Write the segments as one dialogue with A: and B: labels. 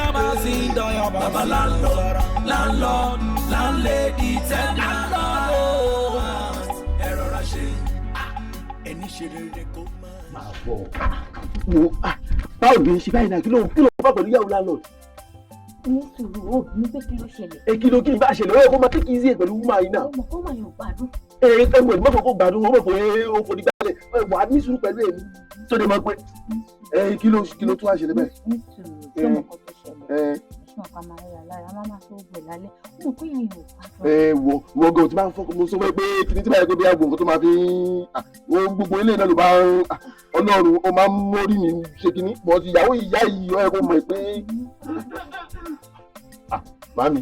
A: Baba landlord, landlady, tell landlord. Error any shirere ko ma.
B: Báwo ni ṣe báyìí náà kí ló bá pẹ̀lú ìyàwó landlord?
C: Ní sùúrù ó ní pé kí ló ṣẹlẹ̀.
B: Kí ló kí n bá ṣẹlẹ̀ ó yẹ kó máa take easy pẹ̀lú woman yìí náà.
C: Ọmọ kó máa yàn gbádùn.
B: Mo ìmọ̀ kókó gbádùn ó mọ̀ pé ó fò ní gbálẹ̀ wà á ní sùúrù pẹ̀lú èmi tó lè mọ̀ pé kí ló tún wá ṣẹlẹ̀ bẹ́ẹ̀.
C: Ní sùúrù tí ọmọ kan tó ṣẹlẹ̀. Ọ̀pá máa rẹ̀ lára máa tó gbẹ̀ lálẹ́ ó mọ̀ pé yẹn yóò pa.
B: Wọ́n gan tí máa ń fọ́kàn mo sọ pé kìíní tí báyìí pé bí aago nǹkan tó máa fi wọ́n gbogbo ilé náà ló bá Ọlọ́run ó máa ń mórí mi ṣe kìíní bọ́ ti ìyàwó ìyá yìí ó yẹ kó mọ̀ pé. Màámi.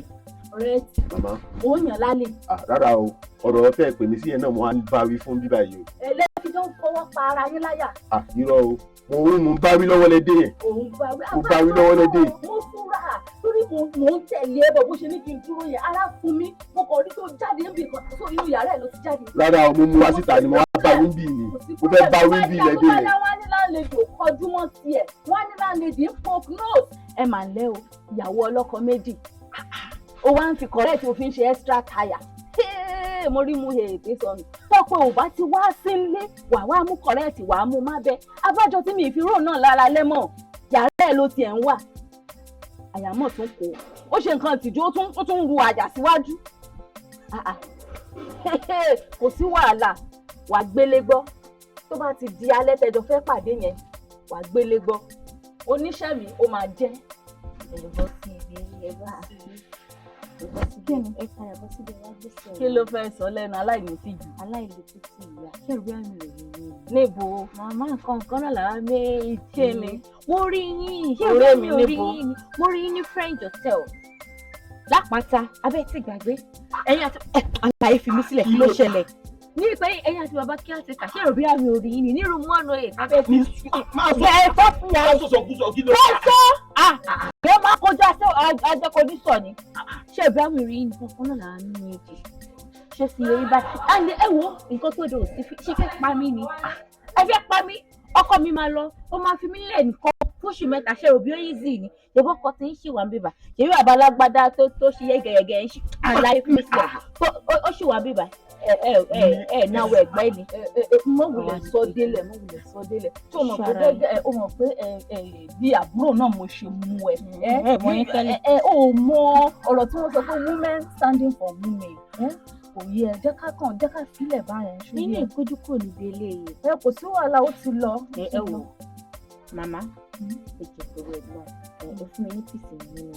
C: Ọ̀rẹ́ ti ó yàn lálẹ́.
B: Rárá o ọ̀rọ̀ fẹ́ pè mí sí ẹ̀ náà mo á ń bá wí fún bíbá yìí o.
C: Ẹlẹ́fi tó ń fọwọ́ pa ara yín láyà.
B: Irọ́ o mo ń bá wí lọ́wọ́ lẹ́dẹ̀ yẹn. Mo bá wí lọ́wọ́ lẹ́dẹ̀.
C: Mo fúnra torí mo ń tẹ̀lé ẹ bọ̀ bó ṣe ní kí n dúró yẹn ara fún mi mo kàn rí tó jáde níbi kan tó inú yàrá ẹ̀ ló ti jáde.
B: Rárá o mo mú wá síta ni mo wá bá wí bí ni mo fẹ́ bá wí bí lẹ́dẹ̀ yẹn.
C: Wọ́n ní láńlẹ́dì ò kọjú mọ́ tiẹ̀ wọ́n ní láńlẹ́dì ń poke nose. Ẹ mà ń lẹ́ o ìyàwó ọlọ́kọ méjì ó wá ń fi correct òfin ṣe extra tire. Mo rí mu ètè sọnù tọ́pẹ́ ò bá ti wá sílé wà mú correct wà á mú má bẹ́ abájọ tí mi ìfiró náà lára lẹ́mọ̀ yàrá ẹ̀ ló tiẹ̀ ń wà àyàmọ̀ tún kó ó ṣe nǹkan tìjú ó tún ru àjà síwájú kò sí wàhálà wà gbélé gbọ́ tó bá ti di alẹ́ tẹjọ fẹ́ pàdé yẹn wà gbélé gbọ́ oníṣẹ́ mi ó máa jẹ́ ẹ̀rọ sí ibi ẹ̀rọ àti kí ló fẹ́ sọ lẹ́nu aláìlótìjú ìyá kẹrù àmì rẹ̀ níbo màmá nǹkan náà lára méjì kí ni
D: mo rí yín ṣé mi ò rí yín mo rí yín ní French hotel lápáta abẹ́ tí gbàgbé ẹ̀yin àti àlàyé fi mí sílẹ̀ kí ló ṣẹlẹ̀ ní ìpẹ́ ẹ̀yin àti bàbá kí á ti kà ṣé òbí àmì orí yín ní room 108 abẹ́ tí ẹ̀ fọ́ fún wa ẹ máa kọjá sí àjẹkọjú sọ ni ṣé òbí àmì orí yín nìkan fún náà lára ní méjì ṣé sì yẹ ibà àǹdí ẹ wo nǹkan tó dò sí ṣé fẹ́ pa mí ni ẹ fẹ́ pa mí ọkọ mi máa lọ ó máa fi mí lẹ̀ nìkan fóṣù mẹ́ta ṣe òbí ó easy ni ṣèbó kọ tí ń ṣì wà ń bíbà ṣèbí àbálágbádá tó ṣe yẹ gẹ̀gẹ̀ ń ṣe àlàyé fún mi sílẹ̀ ó ṣì wà ń bíbà náwó ẹgbẹ́ ni
C: mọ̀wùlẹ̀ sọ délẹ̀ tó mọ̀ pé gẹ́gẹ́ ó mọ̀ pé bí àbúrò náà mo ṣe mú ẹ ó mọ ọ̀rọ̀ tí wọ́n sọ pé women standing for women kò yẹ jẹ́ ká sílẹ̀ báyẹn ṣùgbọ́n
D: nínú ìkójú kò ní délé yìí
C: kò sí wàhálà ó ti lọ.
D: ẹ wò màmá ètò ìṣòro ẹ̀gbọ́n ẹ fún mi ní pìsì nínú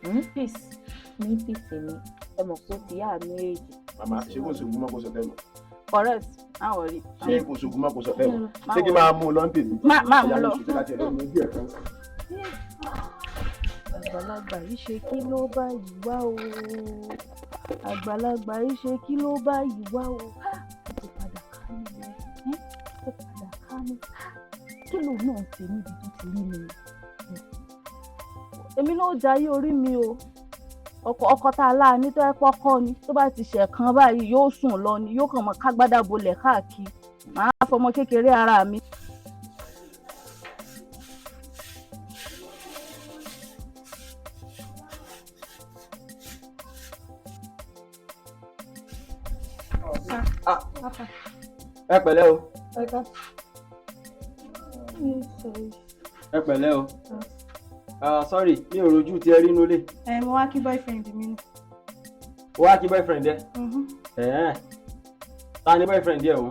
D: ilé
C: peace
D: ní pìsì mi ẹ mọ̀ pé ó ti yá méjì.
B: Màmá ṣé kò sóògùn má kò sọ fẹ́ mọ̀.
C: correct àwọn rí.
B: Ṣé kò sóògùn má kò sọ fẹ́ mọ̀. Ṣé kí máa mú un lọ́n tèmi.
C: máa mú lọ.
E: Àgbàlagbà yìí ṣe kí ló bá yìí wá o àgbàlagbà yìí ṣe kí ló bá yìí wá o ti padà ká mi lẹ ti padà ká mi kí ló náà ṣe níbi tó ti rí mi èmi náà jayé orí mi o ọkọ tá a láàánú tó ẹ pọkọ ni tó bá ti ṣẹ̀kan báyìí yóò sùn lọ ni yóò kàn mọ́ kágbádá bolẹ̀ káàkiri màá fọmọ kékeré ara mi.
F: ẹ pẹ̀lẹ́ o. ẹ pẹ̀lẹ́ o. Sorry mi ò rojú tí ẹ rí nulẹ̀.
E: Mo wá kí boyfriend mi ni.
F: Wá kí boyfriend ẹ. Ta ni boyfriend ẹ o.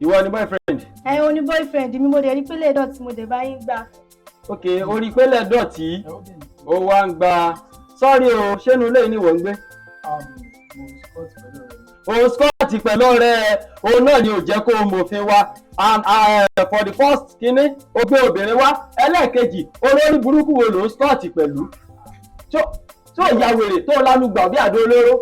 F: Ìwọ ni boyfriend.
E: O ní boyfriend mi mo dẹ̀ rí pélé dọ̀tí mo dẹ̀ bá yín gbà.
F: Ok, orí pélé dọ̀tí ó wá ń gba sọ́rí o ṣé inú ilé yìí ni wọ́n ń gbé. òun skọ́ọ̀tì pẹ̀lú ọ̀rẹ́ òun náà ni ò jẹ́ kó o mòfin wa and for the first kínní o gbé obìnrin wá ẹlẹ́ẹ̀kejì olórí burúkú wo ló ń skọ́ọ̀tì pẹ̀lú tó ìyá wèrè tó lálùgbà bí àdó olóró.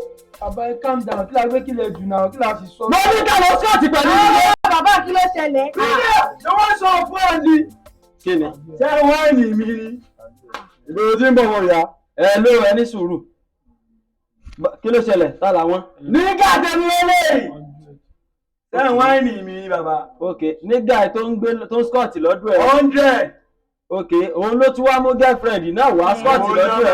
G: bàbá ẹ calm down kí la gbé kí lè jù náà kí la fi sọ.
F: mo ní ká lọ skọ́ọ̀tì pẹ̀lú ilé.
D: bàbá kí ló ṣẹlẹ̀.
G: ṣé wọ́n sọ fún ẹ ní.
F: kí ni.
G: ṣé wáìnì mi ni.
F: ìgbèrò tí ń bọ̀ wọ̀ ya ẹ ló ẹ ní sùúrù kí ló ṣẹlẹ̀ tá làwọn.
G: nígbà tẹ̀mí eléyìí. ṣé wáìnì mi ni bàbá.
F: ok nígbà tó ń skọ́ọ̀tì lọ́dún ẹ̀.
G: 100.
F: ok òun ló tún wá mú girlfriend náà wá skọ́ọ̀tì lọ́dún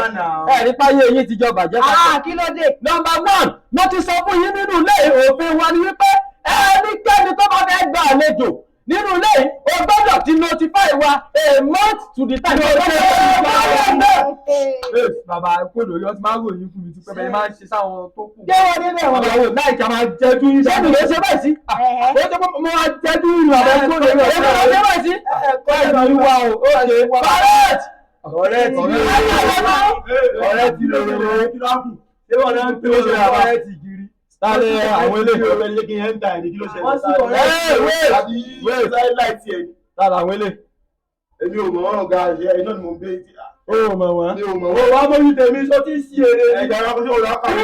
F: ẹ̀ rí páyé yín ti jọ bàjẹ́ pàtó.
D: kí ló dé.
F: Number 1 mo ti sọ fún yín nínú ilé òfin wa ni wípé ẹnikẹ́ni tó bá fẹ́ gba àlejò nínú ilé o gbọ́dọ̀ ti notify wa a month to the time.
G: bàbá kódò yọ ti máa ń ròyìn fún mi tí pẹ́pẹ́ máa ń ṣe sáwọn tó kù.
F: ṣé wọ́n nílé wọn bàbá wò láì ká máa jẹ́jú yín. ṣé mi lè ṣe báyìí sí. ó jẹ́ pé mo máa jẹ́jú yín bàbá kódò yọ. ó máa ṣe báyìí sí. ẹ̀kọ́ ìlú wa o. correct.
G: ọ̀rẹ́ ti lè rẹ̀ ṣé wọ́n náà ń pè ó ṣe ọ̀rẹ́ ti gírí.
F: Tálé àwọn eléyìí.
G: ọ̀rẹ́ ní kí n ẹ́ńtà ẹ̀ ní kí ló ṣẹlẹ̀.
F: wọ́n sì ọ̀rẹ́
G: àbí láìtì ẹ̀ ní.
F: Tálé àwọn eléyìí.
G: èmi ò mọ̀ wọ́n ga ẹ̀ iná ni mo ń gbé.
F: ó mọ̀ wọ́n.
G: mi ò mọ̀ wọ́n. wàá mójú tèmi sọ tí ń sí eré. ẹ̀jẹ̀ ara kó ṣe òun lápá mi.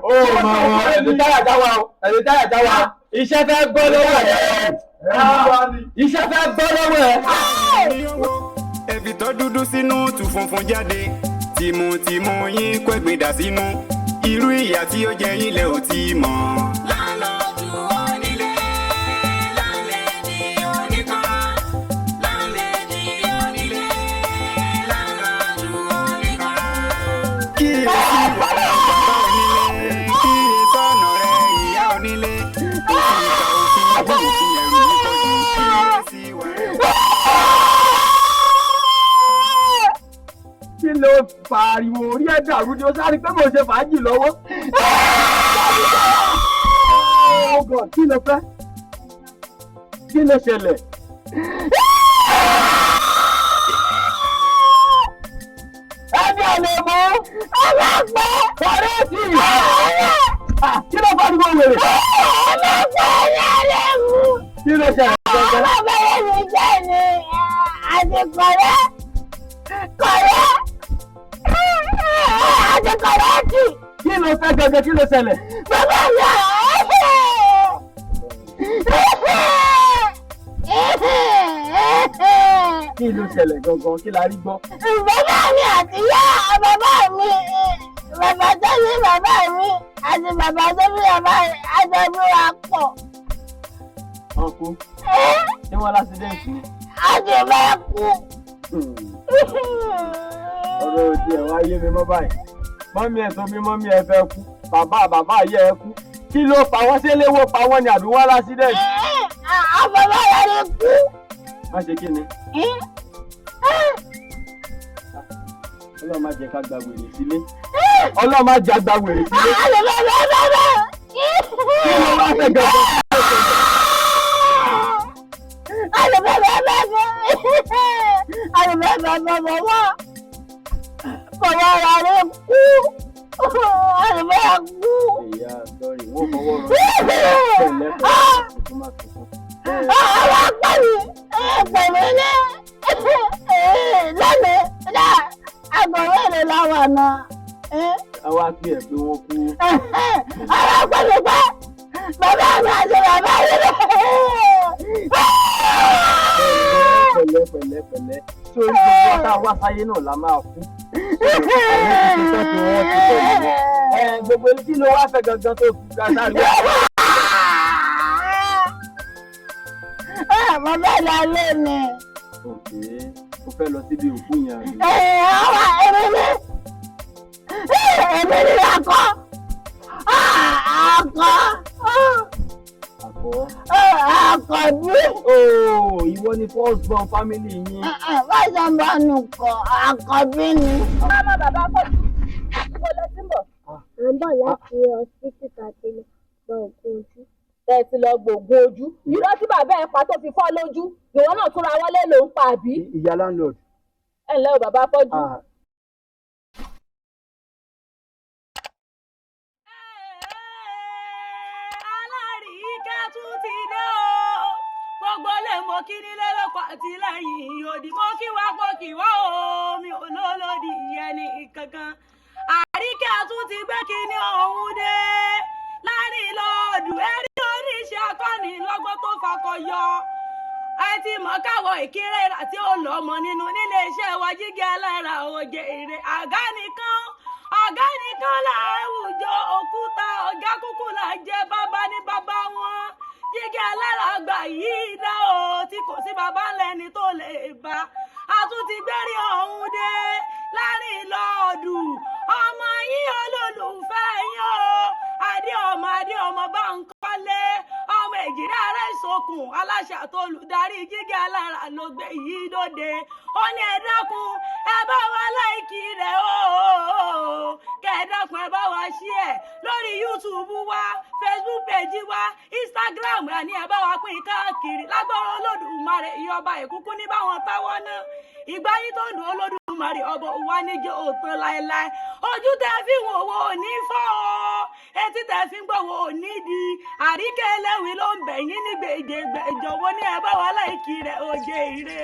F: ó mọ̀ wọ́n. ẹ̀mí táyà já wa o. ẹ̀mí táyà já wa. iṣẹ́ fẹ́ gbọ́ lọ́wọ́ ẹ̀. iṣẹ́ fẹ́ gbọ́ lọ́wọ́ ẹ̀.
H: ẹ̀fì tó dúdú sínú tù funfun jáde tìmùtìmù yín kó ẹgbẹ̀dà sínú irú ìyà tí ó jẹ yín lẹ ò tí mọ̀. Láńlọ́ọ̀dù onílé láńlẹ́dì oníkan láńlẹ́dì onílé láńlọ́ọ̀dù oníkan. kíyèsí wàrà bàbá onílé kíyèsí ọ̀nà rẹ̀ ìyá onílé òfin ìka òfin òfin ẹ̀rù nípọ̀jù kíyèsí wàrà.
F: kí ló pariwo orí ẹ̀ dàrú ni ó sáré pé mo ṣe fàájì lọ́wọ́. ọgọ̀ kí ló fẹ́ kí ló ṣẹlẹ̀. ẹni àlè mọ́ ọlọ́pàá ọ̀rẹ́ sí i. kí ló pariwo wèrè. ọlọ́pàá ọ̀rẹ́ mú. kí ló ṣẹlẹ̀.
E: ọlọ́pàá yẹn mi jẹ́ ni àti kọ̀rẹ́ àti kọ̀rẹ́tì.
F: kí ló fẹ́ gẹ́gẹ́ kí ló ṣẹlẹ̀.
E: bàbá mi
F: kí ló ṣẹlẹ̀ gangan kí la rí gbọ́.
E: bàbá mi àti ìyá bàbá mi bàbá tó bí bàbá mi àti bàbá tó bí bàbá mi àjọbí wa pọ̀.
F: ọkú ṣé wọn lásìdẹ́ǹtì ni.
E: àti bẹ́ẹ̀ kú.
F: ọ̀rọ̀ òdì ẹ̀ wá yé mi mọ́ báyìí mọ́mí ẹ̀ tó bí mọ́mí ẹ̀ fẹ́ kú bàbá ayé ẹ̀ kú kí ló pa wọ́n ṣé léwó pa wọ́n ni àbí wọ́n lásìdẹ́ǹtì.
E: àbàbà yẹn ni kú.
F: má ṣe kí ni. ọlọ́run má jẹ́ ká gba wèrè sílé. ọlọ́run má jẹ́ gba wèrè sílé. kí ló wá fẹ́ gẹ̀gẹ́.
E: Bàbá wa rẹ̀ kú. Àlùbẹ́ kú.
F: ìyá sọ́ọ̀rì wọ́n fọwọ́ rọ pẹ̀lẹ́.
E: Àwọn akọni pẹ̀lú ní lónìí agbọ̀nrín èdè làwọn àná.
F: àwa pè ẹ́ pé wọ́n kú.
E: Àwọn akọni pé bàbá mi àti bàbá mi rẹ̀.
F: pẹ̀lẹ́ sórí gbogbo ọ̀tá wá sáyé náà la máa kú. gbogbo tí ló wá fẹ́ gangan tó fi ká sáré.
E: Bàbá ìlàlẹ́ mi.
F: òkè ó fẹ́ lọ síbi òkú yẹn àbí.
E: Àwọn èmi ni akọ. Àkọ́bí.
F: ìwọ ni first born family yín.
E: Báyọ̀ bá nù kọ́ àkọ́bí ni.
C: Mama bàbá Fọ́jú, mo lọ sí bọ̀.
E: À ń bọ̀ láti ọsibítù tàbí lọ gba òògùn ojú.
C: Ẹ ti lọ gbòògùn ojú. Irọ́ tí bàbá ẹ̀ pa tó fi fọ́ lójú. Ìwọ náà túnra wọlé ló ń pa àbí?
F: ìyá landlord.
C: Ẹ ǹlẹ́ o bàbá Fọ́jú. àríkẹ́ tún ti dé o gbogbo lè mọ kí nílé lọ́pọ̀ àti lẹ́yìn òdì mọ́ kí wá pọ̀ kí wá o mi ò lólódì ẹni kankan àríkẹ́ tún ti gbé kíní ọ̀hún dé láàrin lọ́ọ̀dù ẹ̀rí oníṣẹ́ akọni lọ́gbọ́n tó fakọyọ ẹ ti mọ̀ káwọ̀ ìkírè àti olọ́mọ nínú nílé iṣẹ́ wa Jígí Alára òjè èrè ọ̀gá nìkan láwùjọ òkúta ọ̀gá kúkú là jẹ́ bàbá ní bàbá wọn Jígí Alára àgbà yìí dá o tí kò sí bàbá lẹ́ni tó lè bá a tún ti gbérí ọ̀hún dé láàrin lọ́ọ̀dù ọmọ yín olólùfẹ́ yín o adé ọmọ bá ń kọ́lé ọmọ èjìrẹ́ rẹ̀ sókun aláṣà tó olùdarí Jígí Alára ló gbé yìí lóde ó ní ẹ dákun ẹ bá wa láìkì rẹ̀ o kẹ́ ẹ dákun ẹ bá wa share lórí YouTube wa Facebook page wa Instagram àní ẹ bá wa pín káàkiri lágbára Olódùmarè ìyọba ìkúkú ní báwọn táwọn náà ìgbà yìí tó dùn Olódùmarè ọbọ wa níjẹ òtún láéláé ojú tẹ fi wò wò ní fọ́ etí tẹ fi ń gbọ́ wò ní di àríkẹ́ ẹlẹ́wì ló ń bẹ̀yìn ní gbèjègbèjọ̀wọ́ ní ẹ bá wa láìkí rẹ̀ òjè ire.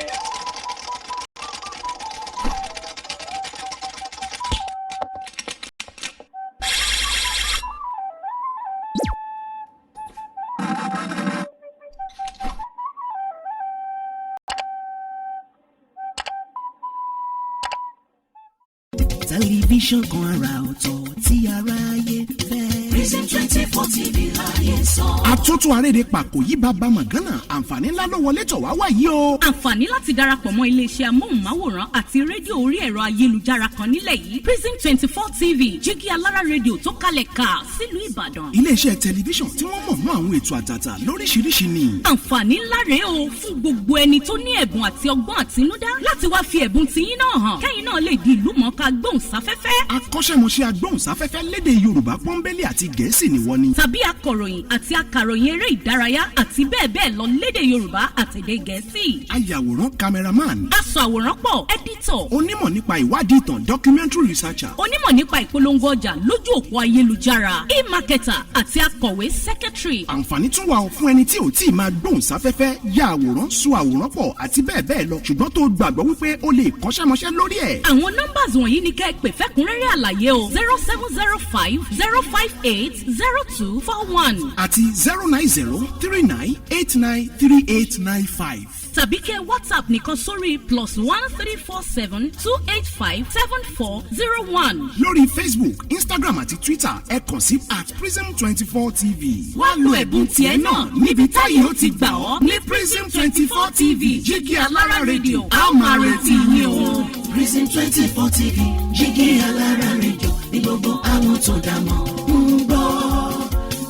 A: Tẹlifíṣàn kan àrà ọ̀tọ̀ tí aráyé fẹ́. Prison 24 TV láyé sọ.
I: Àtúntò àrèrè pàkó yí bàbá mọ̀gánà àǹfààní ńlá ló wọlé tọ̀ wá wáyé o.
J: Àǹfààní láti darapọ̀ mọ́ iléeṣẹ́ amóhùnmáwòrán àti rédíò orí ẹ̀rọ ayélujára kan nílẹ̀ yìí Prison 24 TV Jígí Alára rédíò tó kalẹ̀ ká sílùú Ìbàdàn.
I: Iléeṣẹ́ tẹlifíṣàn tí wọ́n mọ̀ mọ́ àwọn ètò àtàtà lóríṣiríṣi ni.
J: Àǹfààní ńlá rèé o fún gbogbo ẹni tó ní ẹ̀bùn àti ọgbọ́n àtinúdá láti wá fi ẹ̀bùn tiyín náà hàn kẹ́yìn náà lè di ìlúmọ̀ọ́ká gbóhùnsáfẹ́fẹ́.
I: Akọ́ṣẹ́mọṣẹ́ agbóhùnsáfẹ́fẹ́ lédè Yorùbá pọ́nbélé àti Gẹ̀ẹ́sì ni wọ́n ní.
J: Tàbí akọ̀ròyìn àti akàròyìn eré ìdárayá àti bẹ́ẹ̀ bẹ́ẹ̀ lọ lédè Yorùbá àtèdè Gẹ̀ẹ́sì.
I: Ayàwòrán cameraman.
J: Aṣàwòrán pọ̀ editor.
I: Onímọ̀ nípa ìwádìí ìtàn documentary researcher.
J: Onímọ̀ nípa ìpolongo ọjà lójú òpó ayélujára e-marketer àti akọ̀wé secretary.
I: Àǹfààní tún wà fún ẹni tí ò tí ì máa gbóhùnsáfẹ́fẹ́ ya àwòrán so àwòrán pọ̀ àti bẹ́ẹ̀ bẹ́ẹ̀ lọ ṣùgbọ́n tó gbàgbọ́ wípé o lè kọ́ṣẹ́mọṣẹ́ lórí ẹ̀.
J: Àwọn nọ́mbà wọ̀nyí ni kẹ́ ẹ pè fẹ́kúnrẹ́rẹ́ àlàyé o 0705 058 0241
I: àti 09039893895.
J: tàbí kẹ́ WhatsApp nìkan sórí +1 347 285 7401.
I: lórí Facebook, Instagram àti Twitter ẹ kàn sí @prism24 TV.
J: wá lo ẹ̀bùn tiẹ̀ náà níbi táyé ó ti gbà ọ́ ní Prism 24 TV Jígí Alára rédíò a máa retí yín o.
A: Prism 24 TV Jígí Alára rédíò ní gbogbo àwọn tó dá mọ̀ ń gbọ́.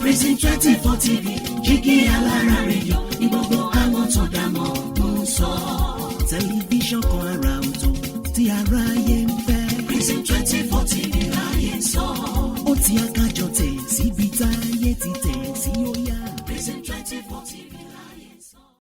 A: Prism 24 TV Jígí Alára rédíò